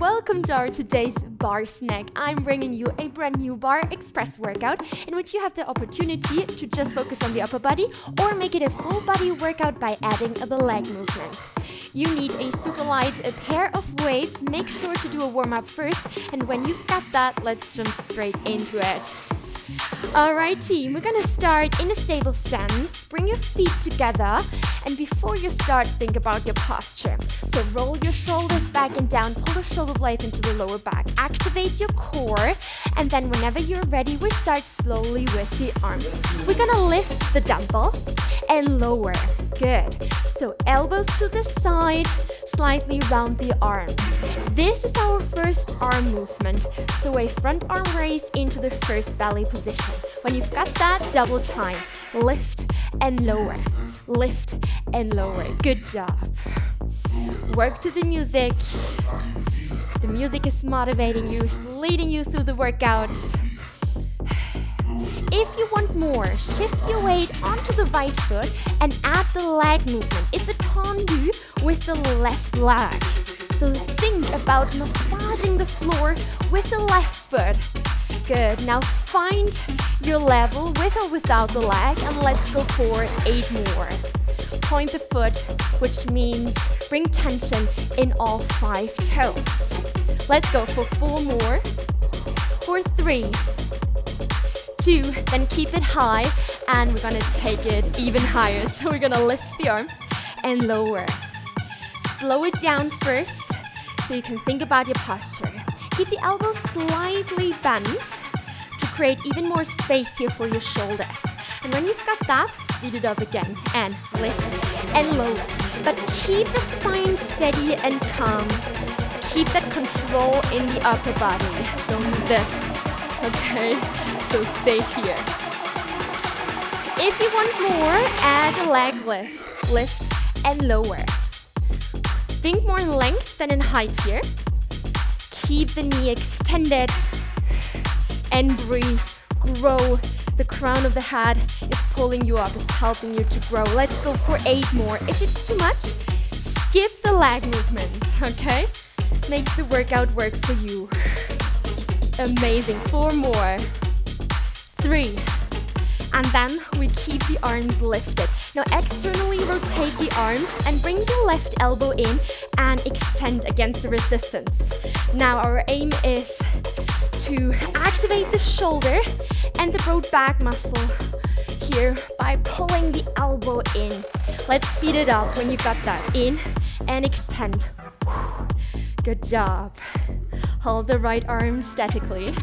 welcome to our today's bar snack. I'm bringing you a brand new bar express workout in which you have the opportunity to just focus on the upper body or make it a full body workout by adding the leg movements. You need a super light pair of weights. Make sure to do a warm-up first, and when you've got that, let's jump straight into it. Alright team, we're gonna start in a stable stance. Bring your feet together, and before you start, think about your posture. So roll your shoulders back and down, pull the shoulder blades into the lower back. Activate your core, and then whenever you're ready, we start slowly with the arms. We're gonna lift the dumbbells and lower. Good. So elbows to the side, slightly round the arms. This is our first arm movement. So a front arm raise into the first belly position. When you've got that, double time. Lift and lower. Lift and lower. Good job. Work to the music. The music is motivating you, leading you through the workout. If you want more, shift your weight onto the right foot and add the leg movement. It's a tendu with the left leg. So think about massaging the floor with the left foot. Good. Now find your level with or without the leg, and let's go for 8 more. Point the foot, which means bring tension in all 5 toes. Let's go for 4 more. For 3, 2, then keep it high, and we're gonna take it even higher. So we're gonna lift the arms and lower. Slow it down first so you can think about your posture. Keep the elbows slightly bent to create even more space here for your shoulders. And when you've got that, speed it up again and lift and lower. But keep the spine steady and calm. Keep that control in the upper body. Don't do this, okay? So stay here. If you want more, add a leg lift and lower. Think more in length than in height here. Keep the knee extended and breathe. Grow. The crown of the head is pulling you up, is helping you to grow. Let's go for 8 more. If it's too much, skip the leg movement, okay? Make the workout work for you. Amazing. 4 more. 3. And then we keep the arms lifted. Now externally rotate the arms and bring the left elbow in and extend against the resistance. Now our aim is to activate the shoulder and the broad back muscle here by pulling the elbow in. Let's speed it up when you got that. In and extend. Good job. Hold the right arm statically.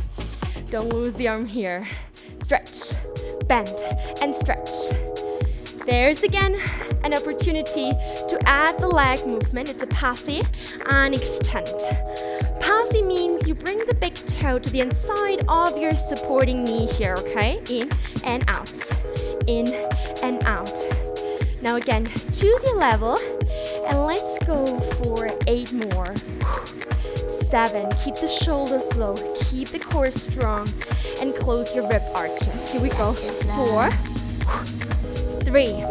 Don't lose the arm here. Stretch, bend, and stretch. There's again an opportunity to add the leg movement. It's a passe and extend. Passe means you bring the big toe to the inside of your supporting knee here, okay? In and out. In and out. Now again, choose your level, and let's go for 8 more. 7, keep the shoulders low, keep the core strong, and close your rib arches. Here we go. 4, 3.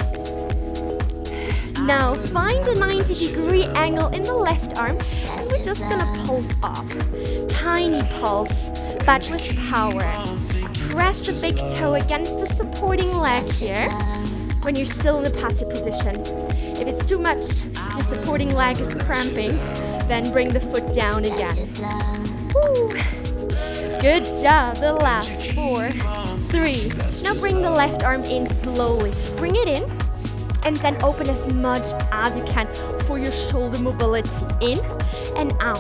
Now find a 90-degree angle in the left arm, and we're just gonna pulse up. Tiny pulse, but with power. Press the big toe against the supporting leg here when you're still in the passive position. If it's too much, your supporting leg is cramping, then bring the foot down again. Woo. Good job. The last 4, 3. Now bring the left arm in slowly. Bring it in, and then open as much as you can for your shoulder mobility. In and out.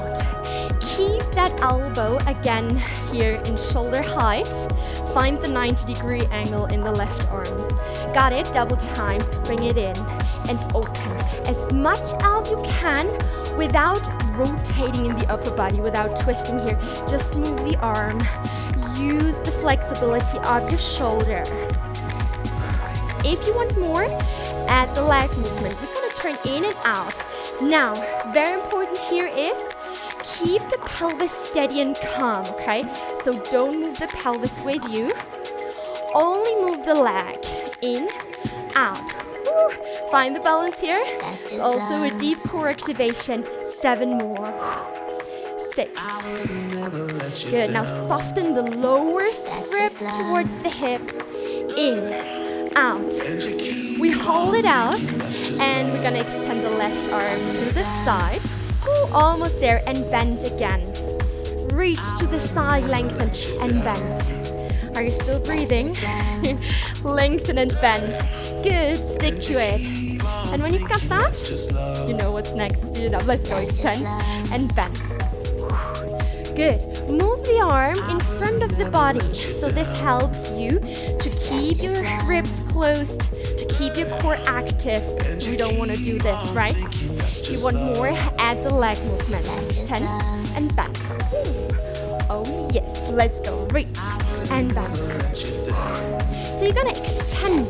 Keep that elbow again here in shoulder height. Find the 90-degree angle in the left arm. Got it? Double time. Bring it in and open as much as you can without rotating in the upper body, without twisting here. Just move the arm. Use the flexibility of your shoulder. If you want more, add the leg movement. We're gonna turn in and out. Now, very important here is keep the pelvis steady and calm, okay? So don't move the pelvis with you. Only move the leg. In, out. Woo. Find the balance here. Also a deep core activation. 7 more. 6. Good, now soften the lower rib towards the hip. In, out. We hold it out, and we're gonna extend the left arm to the side. Ooh, almost there, and bend again. Reach to the side, lengthen, and bend. Are you still breathing? Lengthen and bend. Good, stick to it. And when you've got that, you know what's next. Speed it up. Let's go, extend and bend. Good. Move the arm in front of the body. So this helps you to keep your ribs closed, to keep your core active. So we don't want to do this, right? You want more, add the leg movement. Extend and bend. Oh yes, let's go. Reach and bend. So you're gonna extend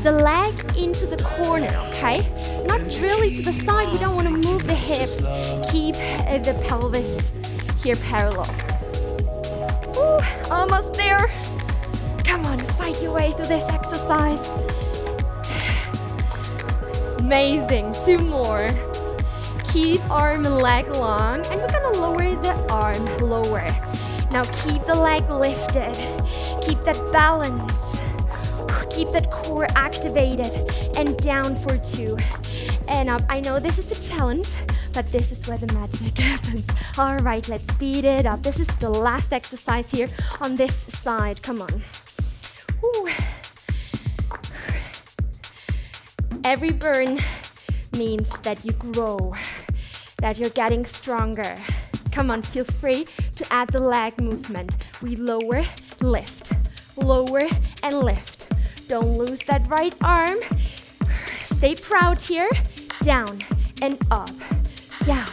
the leg into the corner, okay? Not really to the side. We don't want to move the hips. Keep the pelvis here parallel. Ooh, almost there. Come on, fight your way through this exercise. Amazing. 2 more. Keep arm and leg long, and we're gonna lower the arm lower. Now keep the leg lifted. Keep that balance. Keep that core activated, and down for 2. And up. I know this is a challenge, but this is where the magic happens. All right, let's speed it up. This is the last exercise here on this side. Come on. Ooh. Every burn means that you grow, that you're getting stronger. Come on, feel free to add the leg movement. We lower, lift, lower, and lift. Don't lose that right arm. Stay proud here. Down and up, down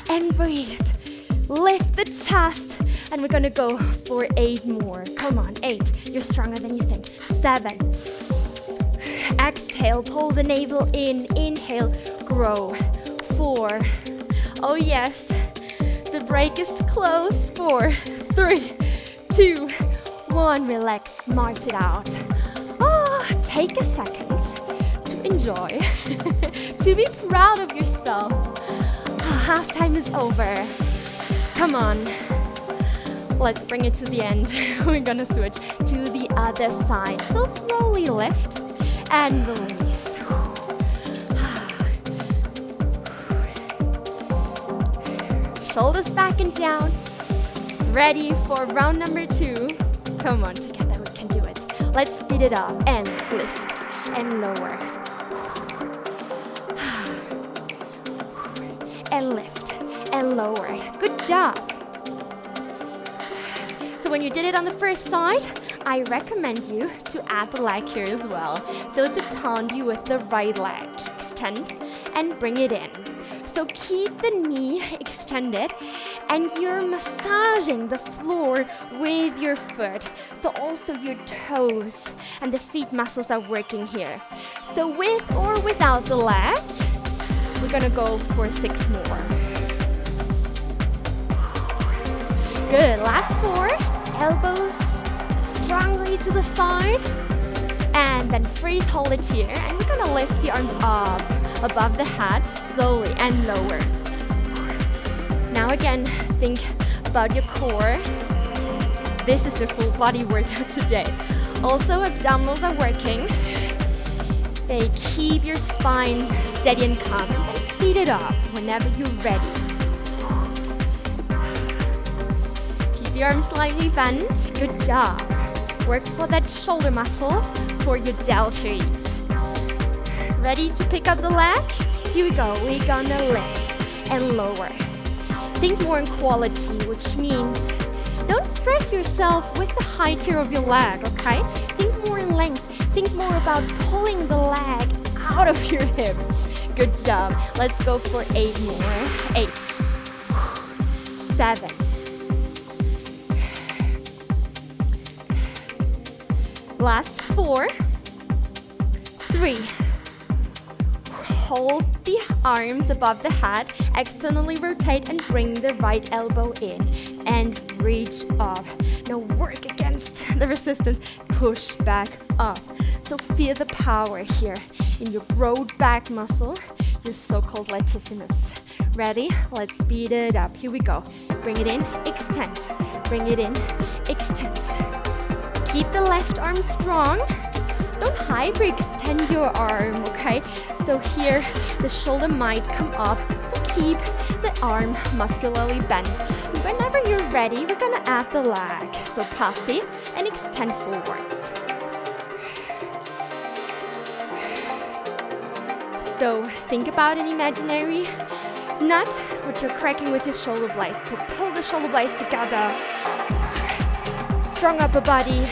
and breathe. Lift the chest, and we're gonna go for 8 more. Come on, 8. You're stronger than you think. 7. Exhale, pull the navel in. Inhale, grow. 4. Oh yes, the break is close. 4, 3, 2, 1. Relax, march it out. Take a second to enjoy, to be proud of yourself. Halftime is over. Come on. Let's bring it to the end. We're gonna switch to the other side. So slowly lift and release. Shoulders back and down. Ready for round number 2. Come on, together we can do it. Let's speed it up and lift and lower. And lift and lower. Good job. So when you did it on the first side, I recommend you to add the leg here as well. So it's a tendu with the right leg. Extend and bring it in. So keep the knee extended, and you're massaging the floor with your foot. So also your toes and the feet muscles are working here. So with or without the leg, we're gonna go for 6 more. Good, last 4. Elbows strongly to the side, and then freeze, hold it here, and we're gonna lift the arms up above the head, slowly and lower. Now again, think about your core. This is the full body workout today. Also, abdominals are working. They keep your spine steady and calm. And speed it up whenever you're ready. Keep the arms slightly bent. Good job. Work for that shoulder muscles for your deltoid. Ready to pick up the leg? Here we go. We're gonna lift and lower. Think more in quality, which means don't stress yourself with the height here of your leg, okay? Think more in length. Think more about pulling the leg out of your hip. Good job. Let's go for 8 more. 8, 7, 4, 3. Hold the arms above the head, externally rotate and bring the right elbow in and reach up. Now work against the resistance, push back up. So feel the power here in your broad back muscle, your so-called latissimus. Ready? Let's speed it up. Here we go. Bring it in, extend. Bring it in, extend. Keep the left arm strong. Don't hyperextend your arm, okay? So here, the shoulder might come up, so keep the arm muscularly bent. And whenever you're ready, we're gonna add the leg. So pass it and extend forwards. So think about an imaginary nut which you're cracking with your shoulder blades. So pull the shoulder blades together. Strong upper body,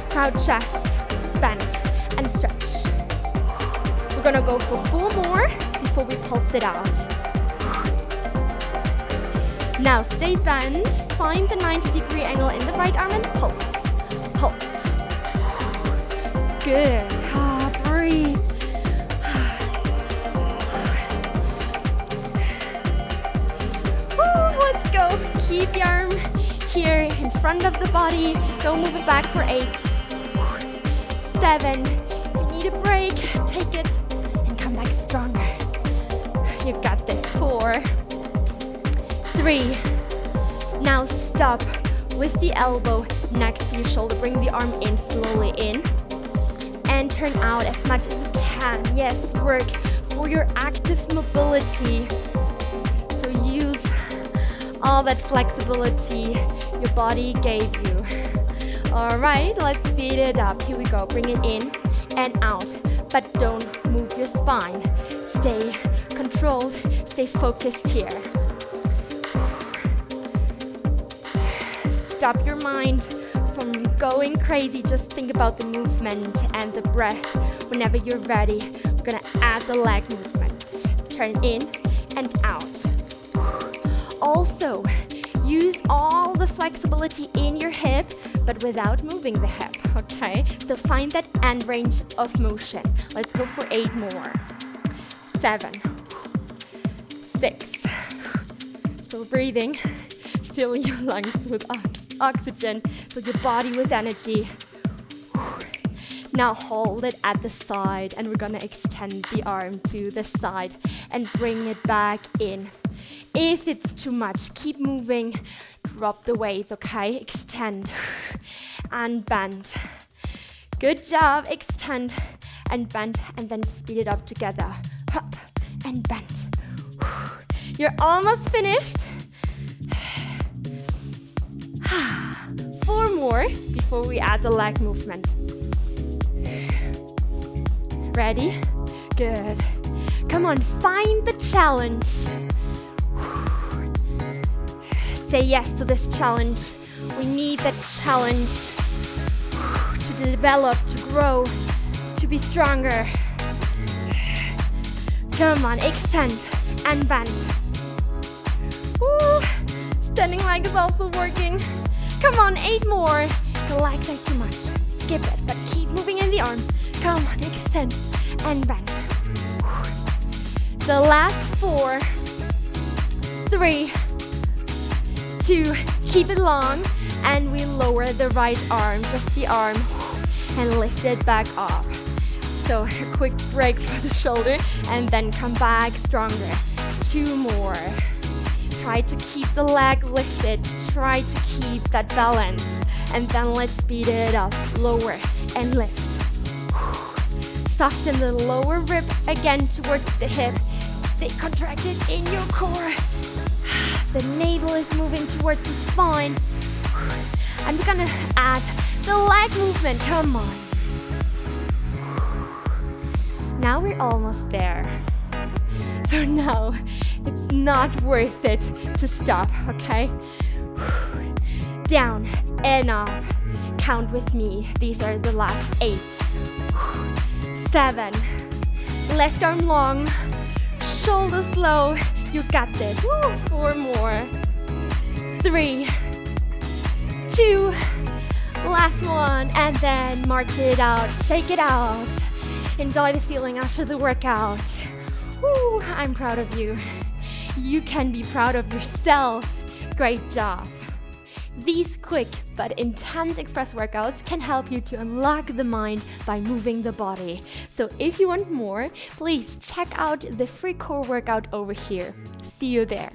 proud chest, bend and stretch. We're gonna go for 4 more before we pulse it out. Now stay bent, find the 90-degree angle in the right arm and pulse. Pulse. Good. Breathe. Let's go. Keep the arm here in front of the body. Don't move it back for 8. 7. If you need a break, take it and come back stronger. You got this. 4. 3. Now stop with the elbow next to your shoulder. Bring the arm in, slowly in. And turn out as much as you can. Yes, work for your active mobility. So use all that flexibility your body gave you. All right, let's speed it up. Here we go. Bring it in and out, but don't move your spine. Stay controlled, stay focused here. Stop your mind from going crazy. Just think about the movement and the breath. Whenever you're ready, we're gonna add the leg movement. Turn in and out. Also, use all the flexibility in your hip, but without moving the hip, okay? So find that end range of motion. Let's go for 8 more. 7. 6. Still breathing. Fill your lungs with oxygen, fill your body with energy. Now hold it at the side, and we're gonna extend the arm to the side and bring it back in. If it's too much, keep moving. Drop the weights, okay? Extend and bend. Good job. Extend and bend, and then speed it up together. Up and bend. You're almost finished. 4 more before we add the leg movement. Ready? Good. Come on, find the challenge. Say yes to this challenge. We need that challenge to develop, to grow, to be stronger. Come on, extend and bend. Woo. Standing leg is also working. Come on, 8 more. The legs are too much. Skip it, but keep moving in the arm. Come on, extend and bend. The last 4. 3. 2. Keep it long, and we lower the right arm, just the arm, and lift it back up. So a quick break for the shoulder, and then come back stronger. 2 more. Try to keep the leg lifted. Try to keep that balance. And then let's speed it up. Lower and lift. Soften the lower rib again towards the hip. Stay contracted in your core. The navel is moving towards the spine. And we're gonna add the leg movement. Come on. Now we're almost there. So now it's not worth it to stop, okay? Down and up. Count with me. These are the last 8. 7. Left arm long. Shoulders low. You got this. 4 more. 3. 2. Last one. And then mark it out. Shake it out. Enjoy the feeling after the workout. Woo, I'm proud of you. You can be proud of yourself. Great job. These quick but intense express workouts can help you to unlock the mind by moving the body. So if you want more, please check out the free core workout over here. See you there.